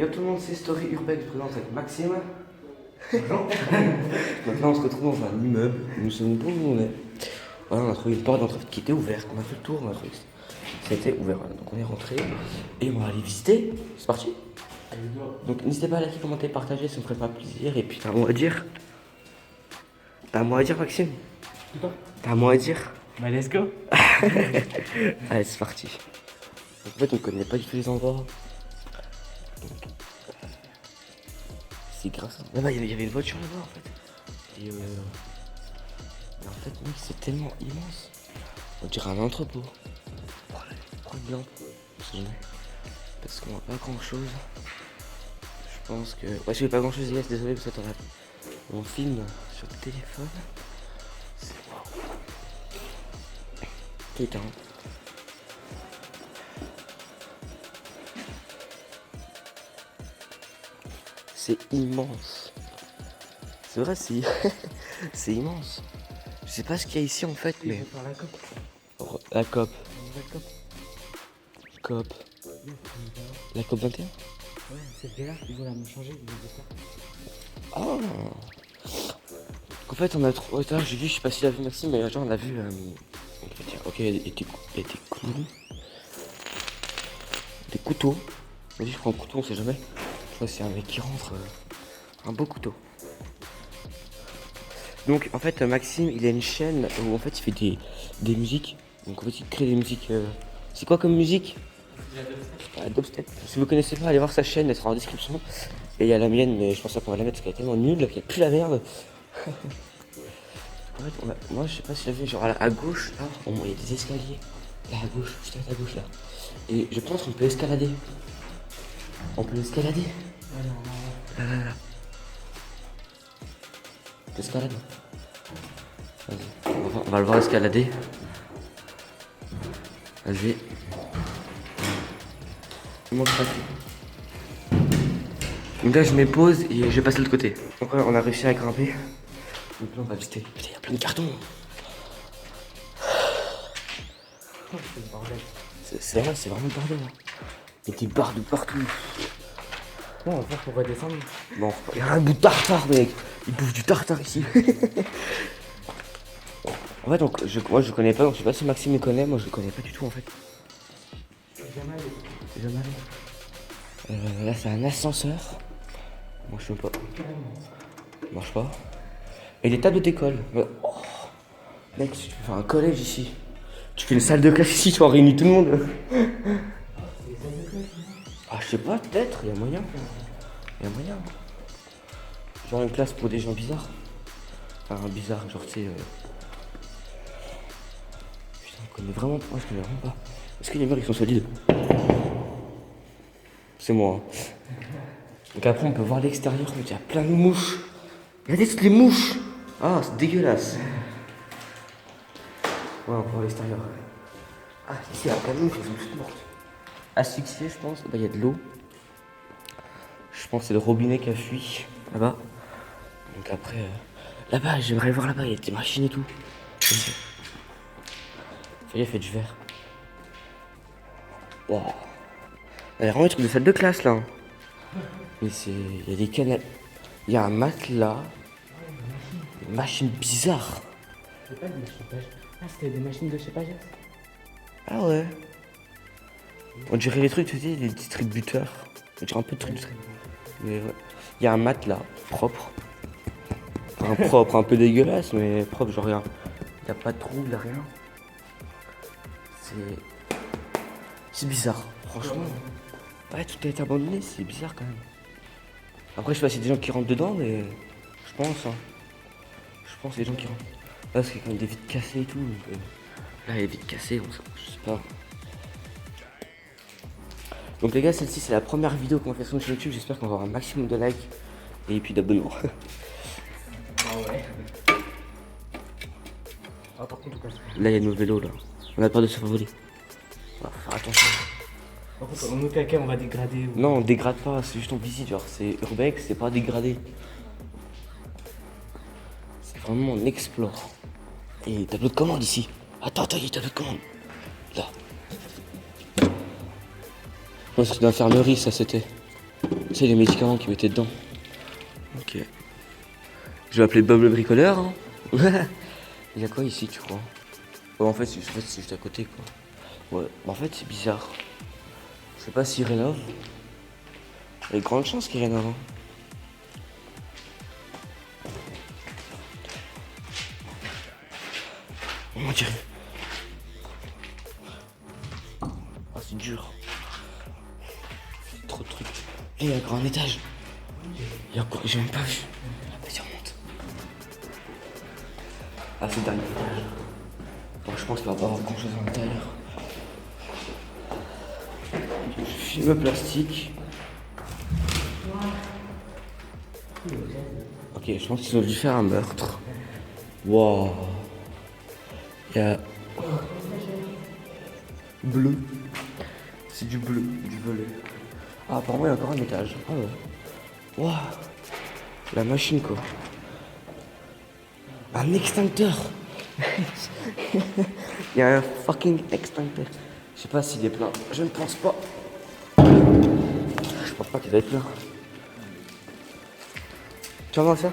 Yo tout le monde, c'est Story Urbex, je présente avec Maxime. Maintenant on se retrouve dans un immeuble, nous sommes où on est. Voilà, on a trouvé une porte d'entrée qui était ouverte, on a fait le tour, on a trouvé que c'était ouvert. Voilà. Donc on est rentré et on va aller visiter, c'est parti. Donc n'hésitez pas à liker, commenter, partager, ça me ferait pas plaisir. Et puis t'as un mot à dire. T'as un mot à dire Maxime? T'as un mot à dire? Bah let's go. Allez c'est parti. En fait on connaît pas du tout les endroits. C'est grâce à... Là-bas il y avait une voiture là-bas en fait. Et mais en fait mec c'est tellement immense. On dirait un entrepôt. Prends une lampe. Parce qu'on voit pas grand chose. Je pense que... Ouais je fais pas grand chose Yes, désolé parce que t'en as... On filme sur le téléphone. C'est waouh. Putain. C'est immense. C'est vrai, c'est c'est immense. Je sais pas ce qu'il y a ici en fait, mais... La COP. La COP. La COP. COP. La COP 21 ? Ouais, cette là ils vont la me changer, ils vont dire ça. Ah. En fait, on a trouvé... Oh, j'ai vu, je sais pas si tu l'as vu, merci, mais genre on a vu... Ok, il y a des clous. Des couteaux. Vas-y, je prends un couteau, on sait jamais. Je crois que c'est un mec qui rentre. Un beau couteau. Donc en fait Maxime il a une chaîne où en fait il fait des musiques. Donc en fait il crée des musiques. C'est quoi comme musique? La dubstep. Si vous connaissez pas, allez voir sa chaîne, elle sera en description. Et il y a la mienne, mais je pense qu'on va la mettre parce qu'elle est tellement nulle qu'il n'y a plus la merde. En fait, moi je sais pas si vous avez vu, genre à gauche, là, il y a des escaliers. Là à gauche, juste à gauche là. Et je pense qu'on peut escalader. On peut escalader. Ouais, non. Là. Escalade. Vas-y, on va le voir escalader. Vas-y. Donc là je mets pause et je vais passer de l'autre côté. Donc on a réussi à grimper. Donc là on va visiter. Putain, il y a plein de cartons. C'est le bordel. C'est vrai, c'est vraiment le bordel. Hein. Il y a des barres de partout. Bon, on va voir pour redescendre. Bon, il y a un bout de tartare mec. Il bouffe du tartare ici. En fait, donc, moi je connais pas, donc je sais pas si Maxime le connaît, moi je le connais pas du tout en fait. Jamais allé. Là c'est un ascenseur. Moi je sais pas. Ça marche pas. Et les tables d'école. Oh. Mec, tu peux faire un collège ici. Tu fais une salle de classe ici, tu en réunis tout le monde. Ah je sais pas, peut-être, il y a moyen. Il y a moyen. Genre une classe pour des gens bizarres. Enfin bizarre, genre tu sais... Putain, on connaît vraiment pas, je connais vraiment pas. Est-ce que les murs ils sont solides? C'est moi. Hein. Donc après on peut voir l'extérieur, mais il y a plein de mouches. Regardez toutes les mouches. Ah c'est dégueulasse. Ouais on peut voir l'extérieur. Ah ici il y a plein de mouches, elles sont toutes mortes. Asphyxiées je pense. Bah il y a de l'eau. Je pense que c'est le robinet qui a fui là-bas. Donc après là-bas j'aimerais voir là-bas, il y a des machines et tout. Fais gaffe, il y a du verre. Wow. Il y a vraiment des trucs de salle de classe là. Hein. Mais c'est. Il y a des canapes. Il y a un matelas. Une machine bizarre. C'est pas des machines de... Ah, c'était des machines de chez Pages. Ah ouais. On dirait les trucs, tu sais, les distributeurs. On dirait un peu de trucs. Mais ouais. Il y a un matelas propre. Enfin, propre, un peu dégueulasse, mais propre, genre rien. Il n'y a pas de trou, il n'y a rien. C'est bizarre, franchement. Ouais, tout a été abandonné, c'est bizarre quand même. Après, je sais pas s'il y a des gens qui rentrent dedans, mais je pense. Hein. Je pense qu'il y a des gens qui rentrent. Là, parce qu'il y a des vitres cassées et tout. Donc, là, les vitres cassées, je sais pas. Donc, les gars, celle-ci, c'est la première vidéo qu'on va faire sur YouTube. J'espère qu'on va avoir un maximum de likes et puis d'abonnements. Ah ouais. Ah, par contre, Là, il y a nos vélos, là. On a peur de se faire voler. On va faire attention. par contre, on est quelqu'un, on va dégrader. Ou... Non, on dégrade pas, c'est juste on visite, genre c'est urbex, c'est pas dégradé. C'est vraiment on explore. Et tableau de commande ici. Attends, il y a tableau de commande. Là. Non, c'est une infirmerie ça c'était. Tu sais, les médicaments qu'ils mettaient dedans. Ok. Je vais appeler Bob le bricoleur. Hein. Il y a quoi ici, tu crois? Ouais, en fait, c'est juste à côté, quoi. Ouais, en fait, c'est bizarre. Je sais pas s'ils rénovent. Il y a de grandes chances qu'ils rénovent. Hein. On dirait. Ah, c'est dur. Trop de trucs. Et il y a encore un étage. Il y a encore. J'ai même pas vu. Vas-y, on monte. Ah, c'est le dernier étage. Bon, je pense qu'il va pas avoir grand chose à l'intérieur. Film plastique. Ok, je pense qu'ils ont dû faire un meurtre. Wow. Il y a. Bleu. C'est du bleu, du violet. Ah, apparemment, il y a encore un étage. Ah ouais. Waouh. La machine, quoi. Un extincteur. Il y a un fucking extincteur. Je sais pas s'il est plein. Je ne pense pas. Je pense pas qu'il va être plein. Tu vas voir ça?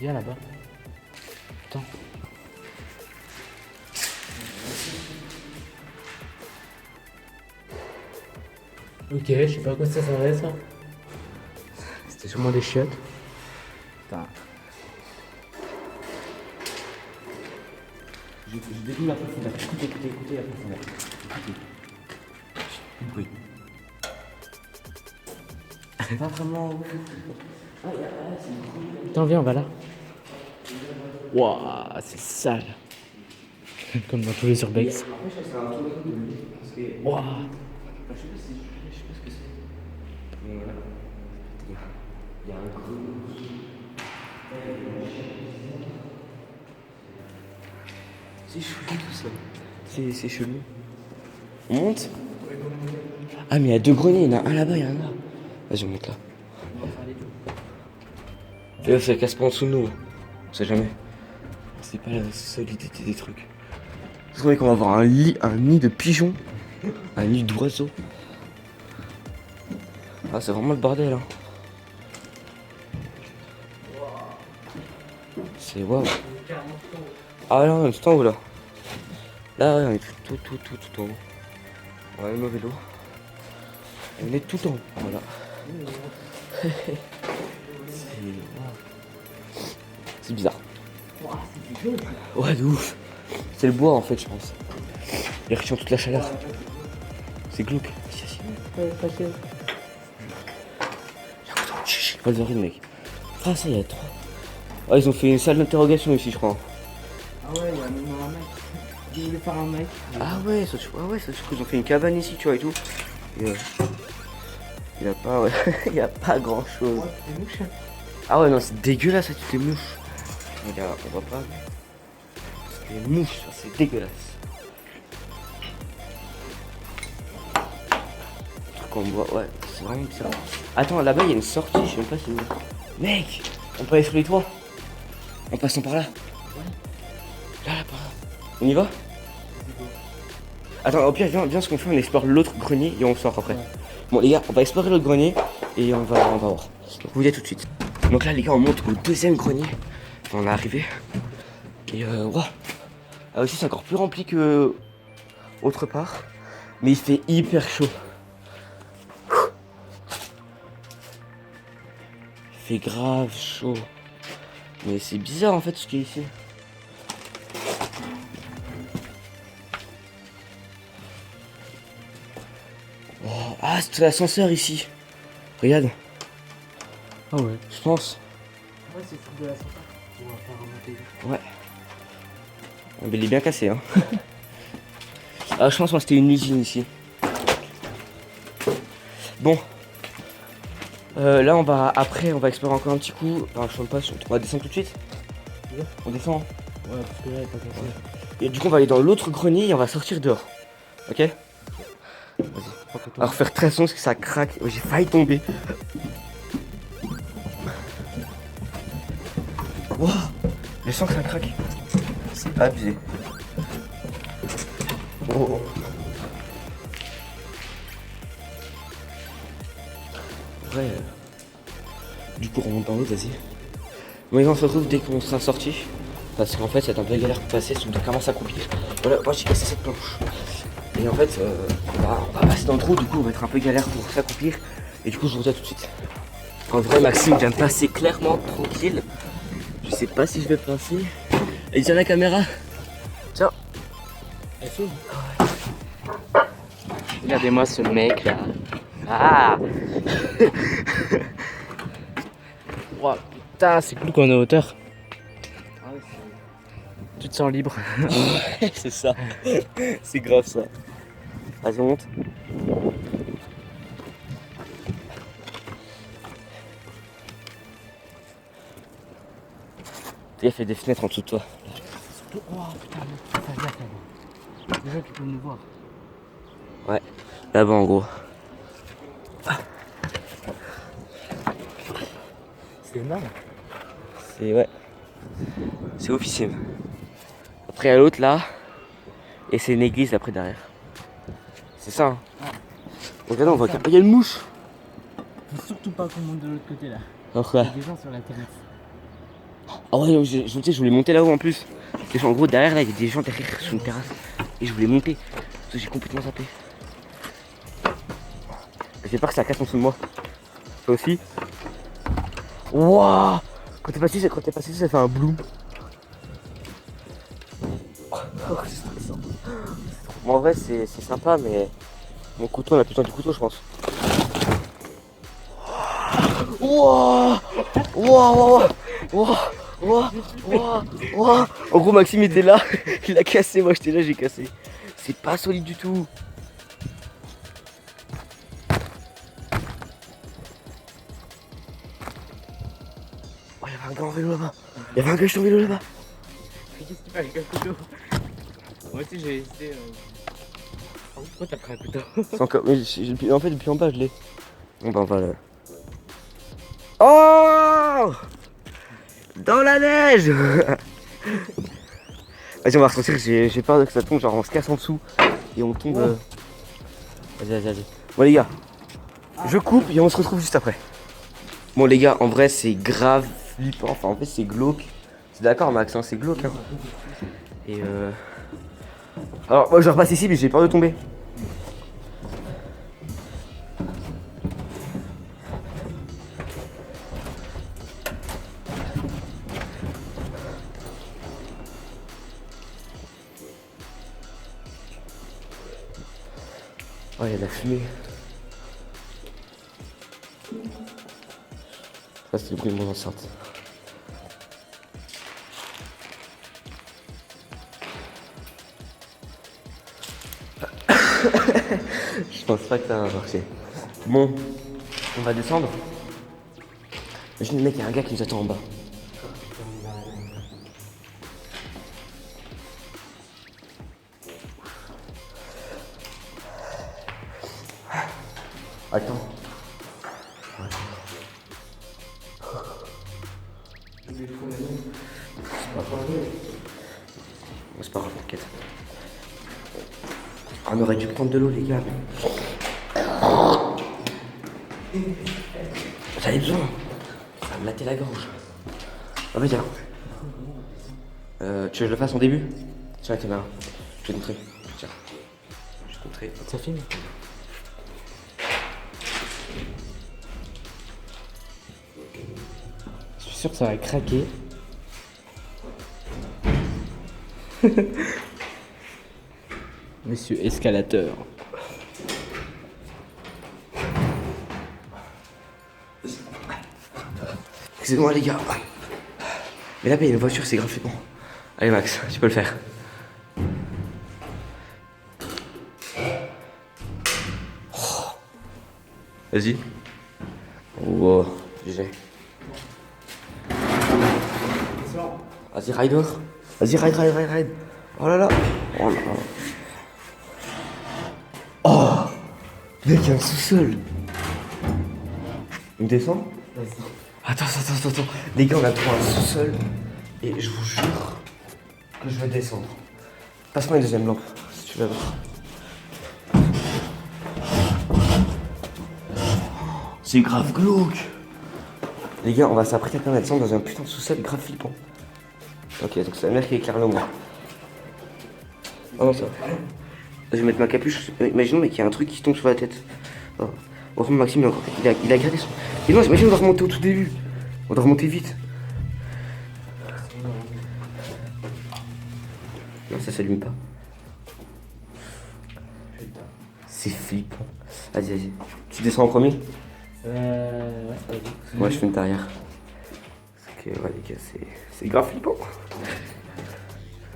Viens là-bas. Attends. Ok, je sais pas à quoi ça servait ça. C'était sûrement des chiottes. Putain. Je découvre la profondeur. Écoutez la profondeur. Écoutez. Oui. C'est pas vraiment. Attends, viens, on va là. Waouh, c'est sale. Comme dans tous les urbex. Waouh. Je sais pas ce que c'est. Mais voilà. Il y a un gros. C'est chelou tout ça. C'est chelou. On monte? Ah, mais il y a deux greniers. Il y en a un là-bas, il y en a un là. Vas-y, on monte là. Fais gaffe, ça casse pas en dessous de nous. On sait jamais. C'est pas la solidité des trucs. Je croyais qu'on va avoir un nid de pigeons. Un nid d'oiseaux. Ah, c'est vraiment le bordel, hein. C'est waouh. Ah là, on est tout en haut là. Là, ouais, on est tout en haut. On va aller au vélo. On est tout en haut, voilà. C'est bizarre. Ouais, de ouf. C'est le bois en fait, je pense. Il retient toute la chaleur. C'est glauque. Wolverine, mec. Ah, ça, il y a trois. Ah, ils ont fait une salle d'interrogation ici, je crois. Ah ouais, il y a même un mec. Il voulait faire un mec. Ah ouais, ça, ils ont fait une cabane ici, tu vois, et tout. Et, il y a pas, ouais. Il y a pas grand chose. Ah ouais, non, c'est dégueulasse, ça, toutes les mouches. Regarde, on voit pas. Les mouches, ça, c'est dégueulasse. Truc qu'on voit, ouais, c'est vraiment bizarre. Attends, là-bas, il y a une sortie, je sais même pas si. Mec, on peut aller sur les toits. En passant par là. Là, par là. On y va? Attends, au pire, viens ce qu'on fait, on explore l'autre grenier et on sort après. Ouais. Bon, les gars, on va explorer l'autre grenier et on va voir. Donc, vous y êtes tout de suite. Donc là, les gars, on monte au deuxième grenier. Enfin, on est arrivé. Et wow. Là aussi, c'est encore plus rempli que autre part. Mais il fait hyper chaud. Il fait grave chaud. Mais c'est bizarre en fait ce qu'il y a ici. Oh, ah, c'est l'ascenseur ici. Regarde. Ah ouais. Je pense. Ouais, c'est le truc de l'ascenseur. On va faire remonter. Ouais. Mais il est bien cassé, hein. Ah, je pense que c'était une usine ici. Bon. Là, on va explorer encore un petit coup. Enfin, je sais pas, on va descendre tout de suite. Ouais. On descend. Ouais, parce que là, il est pas cassé. Ouais. Et du coup, on va aller dans l'autre grenier et on va sortir dehors. Ok? Vas-y. Alors, faire très son parce que ça craque. Oh, j'ai failli tomber. Wow, je sens que ça craque. C'est abusé. Oh. Ouais. Du coup, on remonte en haut, vas-y. Bon, on se retrouve dès qu'on sera sorti. Parce qu'en fait, c'est un peu galère pour passer, si on commence à s'accomplir. Voilà, moi j'ai cassé cette planche. Et en fait, on va passer dans le trou, du coup, on va être un peu galère pour s'accomplir. Et du coup, je vous dis à tout de suite. En vrai, Maxime vient de passer clairement tranquille. Je sais pas si je vais passer. Et tiens la caméra. Ciao. Elle filme. Regardez-moi ce mec là. Ah. Wow, putain, c'est cool qu'on est à hauteur. Tu te sens libre. C'est ça. C'est grave ça. Vas-y, on monte. Il fait des fenêtres en dessous de toi. Oh putain, fais gaffe là-bas. Déjà tu peux nous voir. Ouais, là-bas en gros. C'est énorme. C'est ouais. C'est officiel. Après il y a l'autre là. Et c'est une église après derrière. C'est ça hein. Regardez, on voit qu'il y a une mouche. Faut surtout pas qu'on monte de l'autre côté là. Pourquoi? Il y a des gens sur la terrasse. Ah ouais, je voulais monter là-haut en plus. Parce qu'en gros derrière là il y a des gens derrière sur une terrasse. Et je voulais monter. Parce que j'ai complètement zappé. J'ai peur que ça casse en dessous de moi. Toi aussi? Wouah! Quand t'es passé dessus, ça fait un bloom. Bon, en vrai c'est sympa mais mon couteau on a plus besoin du couteau je pense. Wouah! Wouah! Wouah! Wouah! Wouah! Wouah! En gros Maxime était là, il a cassé, moi j'étais là, j'ai cassé. C'est pas solide du tout. Oh, il y avait un gars en vélo là-bas. Il y avait un gars en vélo là-bas. Qu'est-ce que tu fais avec un couteau? Moi aussi j'ai essayé. Pourquoi t'as pris un couteau? C'est encore... Mais en fait depuis en bas je l'ai. Bon ben voilà. Oh! Dans la neige. Vas-y on va ressortir, j'ai peur que ça tombe, genre on se casse en dessous et on tombe. Vas-y. Bon les gars, je coupe et on se retrouve juste après. Bon les gars, en vrai c'est grave flippant, enfin en fait c'est glauque. C'est d'accord Max, hein, c'est glauque hein. Et alors moi je repasse ici mais j'ai peur de tomber. Oh il y a de la fumée. Ça c'est le bruit de mon enceinte. Je pense pas que ça va marcher. Bon, on va descendre. Imagine le mec, il y a un gars qui nous attend en bas. Attends. C'est pas grave, t'inquiète. On aurait dû prendre de l'eau les gars. J'avais besoin. Ça va me mater la gorge. Ah bah tiens. Tu veux que je le fasse en début? Tiens la caméra. Je vais te montrer. Tiens. Je vais te montrer. Ça filme? Je suis sûr que ça va craquer. Monsieur escalateur. Excusez-moi les gars. Mais là-bas il y a une voiture, c'est grave flippant. Allez Max, tu peux le faire. Oh. Vas-y. Wow, GG. Vas-y, rider. Vas-y, ride. Oh là là. Oh là là. Oh. Mec, il y a un sous-sol. On descend? Vas-y. Attends. Les gars, on a trouvé un sous-sol. Et je vous jure que je vais descendre. Passe-moi une deuxième lampe, si tu veux voir. C'est grave glauque. Les gars, on va s'apprêter à faire descendre dans un putain de sous-sol grave flippant. Ok, donc c'est la mer qui éclaire le moins. Oh non, ça va. Je vais mettre ma capuche. Imaginons mais qu'il y a un truc qui tombe sur la tête. Oh. Heureusement, Maxime, il a gardé son... Et non, imagine, on doit remonter au tout début. On doit remonter vite. Non, ça s'allume pas. C'est flippant. Vas-y, vas-y. Tu descends en premier? Ouais, vas-y. Moi, je fais une derrière. Parce que, ouais, les gars, c'est grave flippant.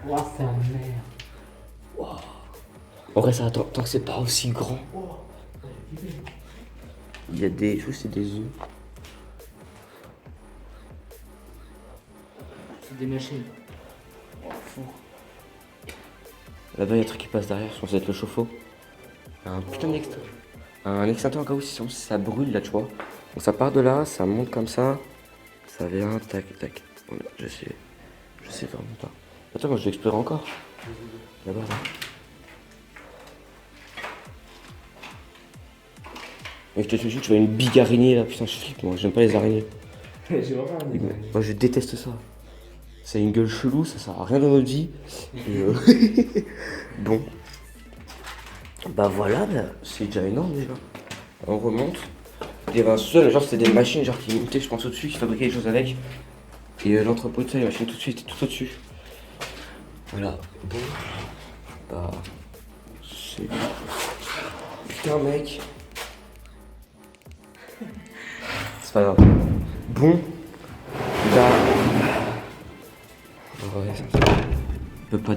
Ouah, c'est un merde. En vrai, ça attend, tant que c'est pas aussi grand. Il y a des... Je trouve que c'est des yeux. C'est des machines. Là-bas, il y a un truc qui passe derrière. Je pense que ça va être le chauffe-eau. Un putain d'extincteur. Un extincteur en cas où si ça brûle, là, tu vois. Donc ça part de là, ça monte comme ça. Ça vient, tac, tac. Voilà, je sais vraiment pas. Attends, moi je vais explorer encore. Là-bas, là. Et je te suis, tu vois une big araignée là, putain je flippe moi, j'aime pas les araignées. J'ai vraiment un délire. Moi je déteste ça. Ça a une gueule chelou, ça sert à rien dans notre vie. Et bon. Bah voilà, bah, c'est déjà énorme déjà. On remonte. Il y avait un sous-sol, genre c'était des machines genre qui montaient je pense au-dessus, qui fabriquaient des choses avec. Et l'entrepôt de ça, les machines tout de suite, tout au-dessus. Voilà. Bon. Bah. C'est. Putain mec. C'est pas grave. Bon. Bah. Ouais, ça peut pas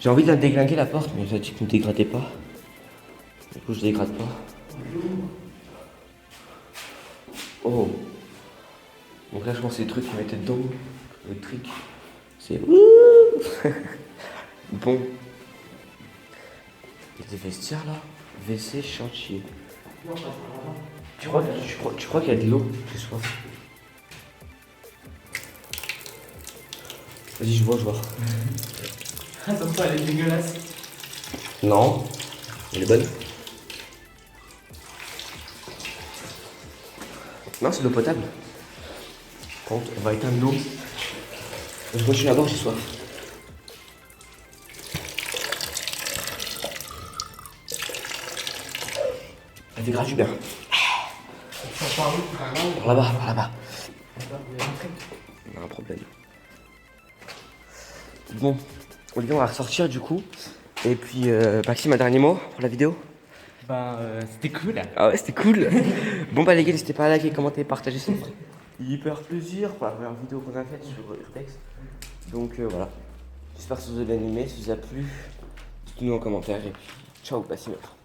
j'ai envie de la déglinguer la porte, mais j'ai dit que ne dégradez pas. Du coup je dégrade pas. Oh. Donc là je pense que c'est le truc qui mettait dedans. Le truc. C'est. Bon. Il y a des vestiaires là. WC chantier. Tu crois qu'il y a de l'eau? J'ai soif. Vas-y, je vois. Attention, elle est dégueulasse. Non. Elle est bonne. Non, c'est de l'eau potable. Par contre, on va éteindre l'eau. Je continue à boire, j'ai soif. Elle fait grave du bien. Par là-bas. On a un problème. Bon, Olivier, on va ressortir du coup. Et puis, Maxime, un dernier mot pour la vidéo? C'était cool. Ah ouais, c'était cool. Bon, bah les gars, n'hésitez pas à liker, commenter, partager, ça me ferait hyper plaisir pour la première vidéo qu'on a faite sur Urbex. Donc voilà. J'espère que ça vous a bien aimé. Si ça vous a plu, dites-nous en commentaire. Et puis, ciao, passez une autre.